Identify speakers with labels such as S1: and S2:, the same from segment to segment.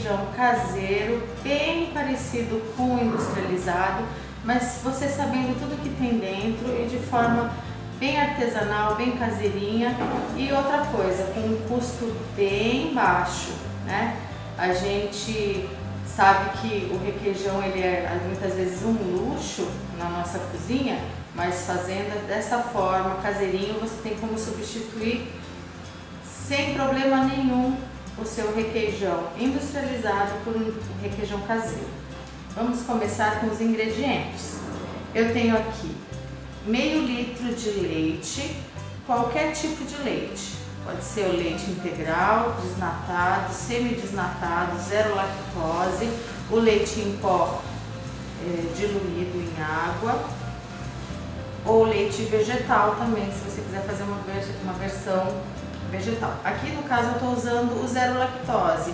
S1: requeijão caseiro, bem parecido com o industrializado, mas você sabendo tudo que tem dentro e de forma bem artesanal, bem caseirinha. E outra coisa, com um custo bem baixo, né? A gente sabe que o requeijão ele é muitas vezes um luxo na nossa cozinha, mas fazendo dessa forma, caseirinho, você tem como substituir sem problema nenhum o seu requeijão industrializado por um requeijão caseiro. Vamos começar com os ingredientes. Eu tenho aqui meio litro de leite, qualquer tipo de leite. Pode ser o leite integral, desnatado, semidesnatado, zero lactose, o leite em pó diluído em água, ou leite vegetal também, se você quiser fazer uma versão vegetal. Aqui no caso eu estou usando o zero lactose,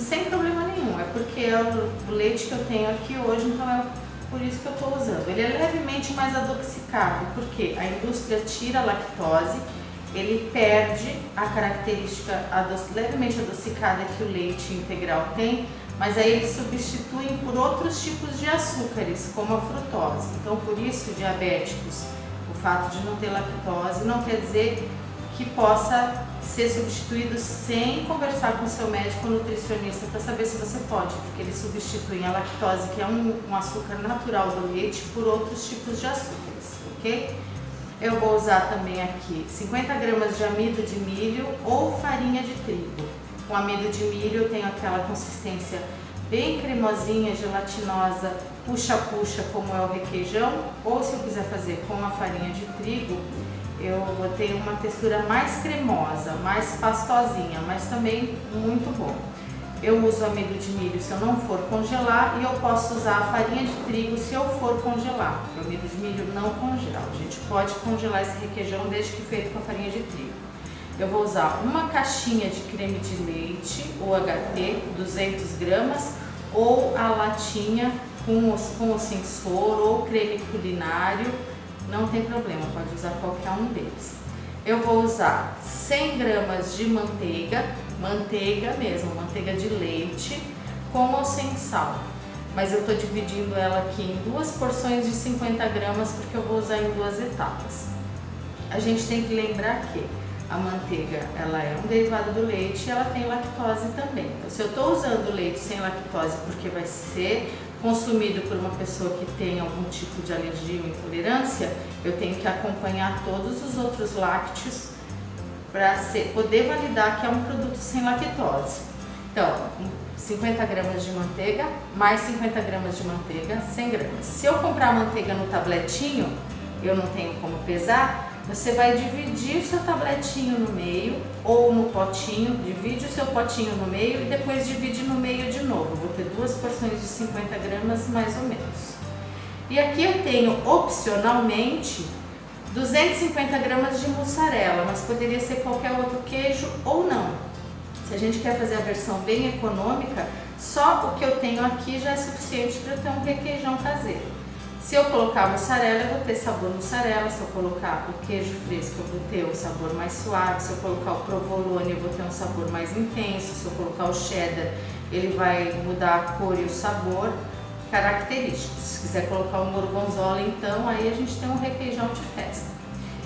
S1: sem problema nenhum, é porque é o leite que eu tenho aqui hoje, então é por isso que eu estou usando. Ele é levemente mais adocicado, porque a indústria tira a lactose, ele perde a característica levemente adocicada que o leite integral tem, mas aí eles substituem por outros tipos de açúcares, como a frutose. Então, por isso, diabéticos, o fato de não ter lactose não quer dizer que possa ser substituído sem conversar com o seu médico ou nutricionista para saber se você pode, porque eles substituem a lactose, que é um açúcar natural do leite, por outros tipos de açúcares, ok? Eu vou usar também aqui 50 gramas de amido de milho ou farinha de trigo. Com amido de milho eu tenho aquela consistência bem cremosinha, gelatinosa, puxa-puxa, como é o requeijão, ou se eu quiser fazer com a farinha de trigo, eu vou ter uma textura mais cremosa, mais pastosinha, mas também muito bom. Eu uso amido de milho se eu não for congelar e eu posso usar a farinha de trigo se eu for congelar. O amido de milho não congela, a gente pode congelar esse requeijão desde que feito com a farinha de trigo. Eu vou usar uma caixinha de creme de leite, o HT, 200 gramas, ou a latinha com o sensor, ou creme culinário, não tem problema, pode usar qualquer um deles. Eu vou usar 100 gramas de manteiga, manteiga mesmo, manteiga de leite, com ou sem sal. Mas eu estou dividindo ela aqui em duas porções de 50 gramas, porque eu vou usar em duas etapas. A gente tem que lembrar que a manteiga, ela é um derivado do leite e ela tem lactose também. Então, se eu estou usando leite sem lactose porque vai ser consumido por uma pessoa que tem algum tipo de alergia ou intolerância, eu tenho que acompanhar todos os outros lácteos para poder validar que é um produto sem lactose. Então, 50 gramas de manteiga, mais 50 gramas de manteiga, 100 gramas. Se eu comprar manteiga no tabletinho, eu não tenho como pesar, você vai dividir o seu tabletinho no meio ou no potinho, divide o seu potinho no meio e depois divide no meio de novo. Vou ter duas porções de 50 gramas mais ou menos. E aqui eu tenho opcionalmente 250 gramas de mussarela, mas poderia ser qualquer outro queijo ou não. Se a gente quer fazer a versão bem econômica, só o que eu tenho aqui já é suficiente para eu ter um requeijão caseiro. Se eu colocar mussarela, eu vou ter sabor mussarela. Se eu colocar o queijo fresco, eu vou ter um sabor mais suave. Se eu colocar o provolone, eu vou ter um sabor mais intenso. Se eu colocar o cheddar, ele vai mudar a cor e o sabor característicos. Se quiser colocar um gorgonzola, então aí a gente tem um requeijão de festa.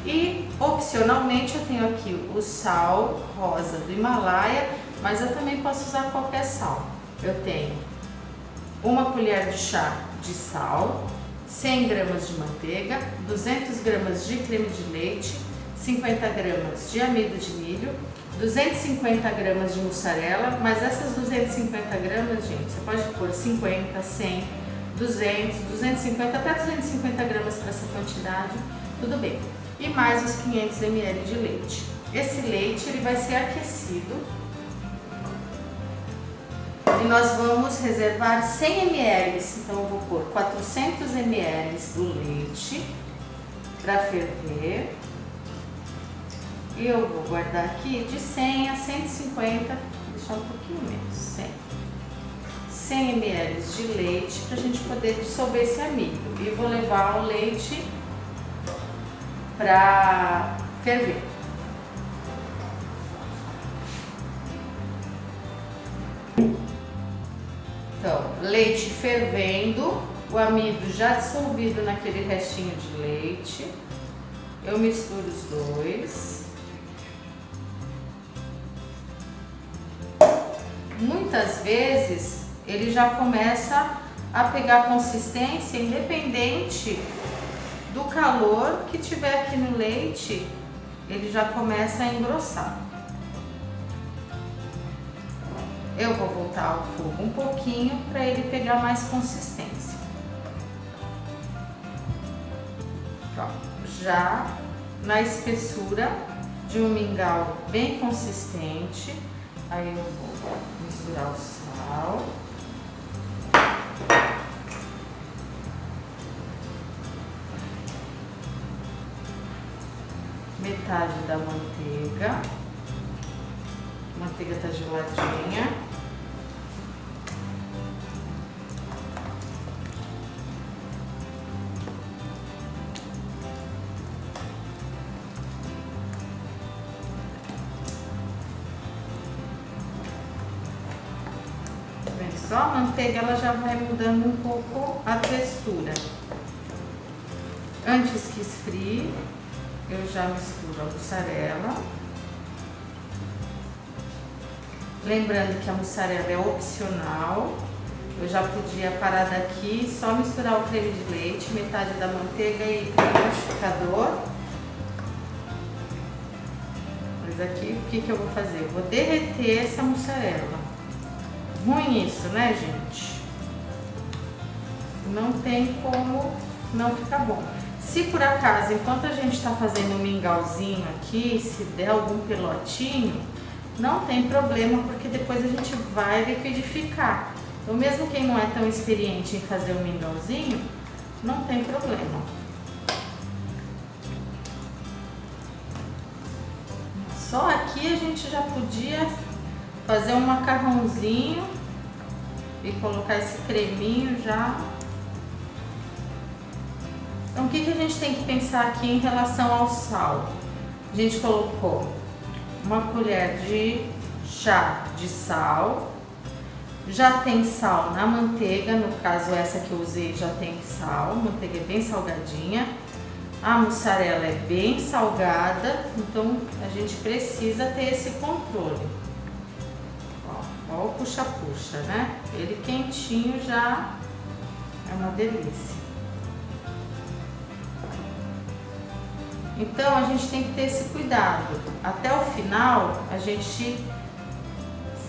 S1: E opcionalmente eu tenho aqui o sal rosa do Himalaia, mas eu também posso usar qualquer sal. Eu tenho uma colher de chá de sal, 100 gramas de manteiga, 200 gramas de creme de leite, 50 gramas de amido de milho, 250 gramas de mussarela, mas essas 250 gramas, gente, você pode pôr 50, 100, 200, 250, até 250 gramas para essa quantidade, tudo bem. E mais os 500 ml de leite. Esse leite ele vai ser aquecido e nós vamos reservar 100 ml, então eu vou pôr 400 ml do leite para ferver e eu vou guardar aqui de 100 a 150, vou deixar um pouquinho menos, 100 ml de leite para a gente poder dissolver esse amido e vou levar o leite para ferver. Então, leite fervendo, o amido já dissolvido naquele restinho de leite. Eu misturo os dois. Muitas vezes ele já começa a pegar consistência, independente do calor que tiver aqui no leite, ele já começa a engrossar. Eu vou voltar o fogo um pouquinho para ele pegar mais consistência. Pronto, já na espessura de um mingau bem consistente, aí eu vou misturar o sal. Metade da manteiga. A manteiga tá geladinha. Tá vendo só? A manteiga ela já vai mudando um pouco a textura. Antes que esfrie, eu já misturo a mussarela. Lembrando que a mussarela é opcional. Eu já podia parar daqui, só misturar o creme de leite, metade da manteiga e liquidificador. Mas aqui o que eu vou fazer? Eu vou derreter essa mussarela. Ruim isso, né, gente? Não tem como não ficar bom. Se por acaso, enquanto a gente está fazendo um mingauzinho aqui, se der algum pelotinho, não tem problema, porque depois a gente vai liquidificar. Então, mesmo quem não é tão experiente em fazer um mingauzinho, não tem problema. Só aqui a gente já podia fazer um macarrãozinho e colocar esse creminho já. Então, o que a gente tem que pensar aqui em relação ao sal? A gente colocou uma colher de chá de sal, já tem sal na manteiga, no caso essa que eu usei já tem sal, a manteiga é bem salgadinha, a mussarela é bem salgada, então a gente precisa ter esse controle. Ó o puxa-puxa, né? Ele quentinho já é uma delícia. Então a gente tem que ter esse cuidado. Até o final a gente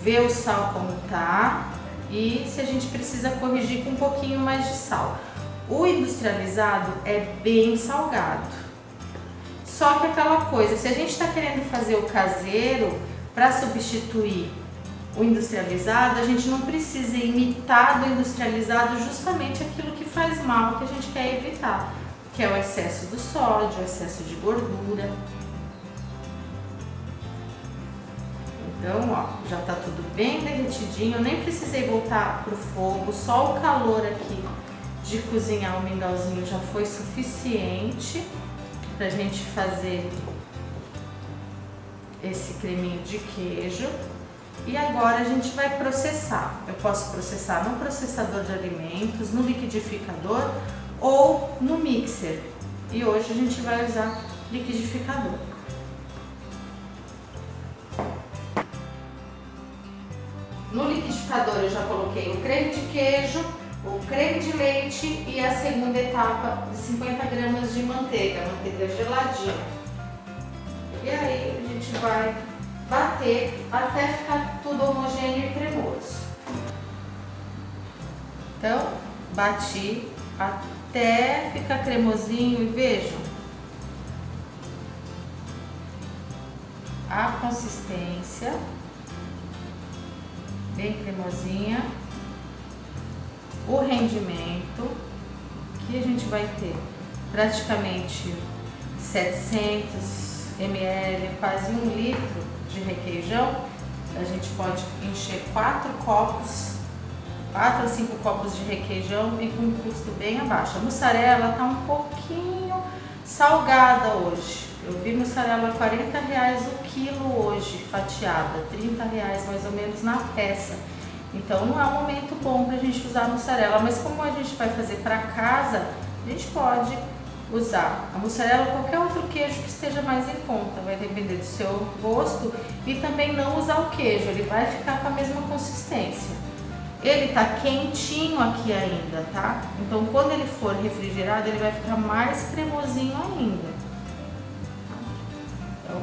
S1: vê o sal como tá e se a gente precisa corrigir com um pouquinho mais de sal. O industrializado é bem salgado. Só que aquela coisa, se a gente está querendo fazer o caseiro para substituir o industrializado, a gente não precisa imitar do industrializado justamente aquilo que faz mal, que a gente quer evitar, que é o excesso do sódio, o excesso de gordura. Então, ó, já tá tudo bem derretidinho, eu nem precisei voltar pro fogo, só o calor aqui de cozinhar o mingauzinho já foi suficiente pra gente fazer esse creminho de queijo. E agora a gente vai processar. Eu posso processar no processador de alimentos, no liquidificador ou no mixer. E hoje a gente vai usar liquidificador. No liquidificador eu já coloquei o creme de queijo, o creme de leite e a segunda etapa de 50 gramas de manteiga geladinha. E aí a gente vai bater até ficar tudo homogêneo e cremoso. Então, bati até ficar cremosinho e vejam a consistência bem cremosinha, o rendimento que a gente vai ter praticamente 700 ml, quase 1 litro de requeijão. A gente pode encher 4 a 5 copos de requeijão e com um custo bem abaixo. A mussarela tá um pouquinho salgada hoje. Eu vi mussarela R$40 o quilo hoje, fatiada, R$30 mais ou menos na peça. Então não é um momento bom para a gente usar a mussarela, mas como a gente vai fazer para casa, a gente pode usar a mussarela ou qualquer outro queijo que esteja mais em conta, vai depender do seu gosto, e também não usar o queijo, ele vai ficar com a mesma consistência. Ele tá quentinho aqui ainda, tá? Então quando ele for refrigerado, ele vai ficar mais cremosinho ainda. Então,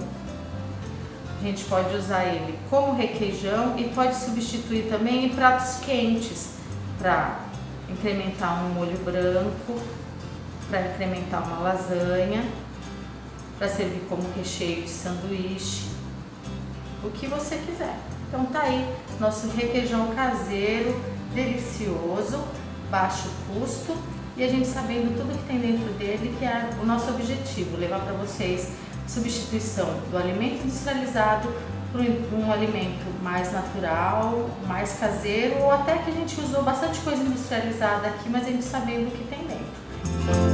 S1: a gente pode usar ele como requeijão e pode substituir também em pratos quentes, para incrementar um molho branco, para incrementar uma lasanha, para servir como recheio de sanduíche, o que você quiser. Então tá aí nosso requeijão caseiro, delicioso, baixo custo, e a gente sabendo tudo que tem dentro dele, que é o nosso objetivo, levar para vocês substituição do alimento industrializado por um alimento mais natural, mais caseiro, ou até que a gente usou bastante coisa industrializada aqui, mas a gente sabendo o que tem dentro.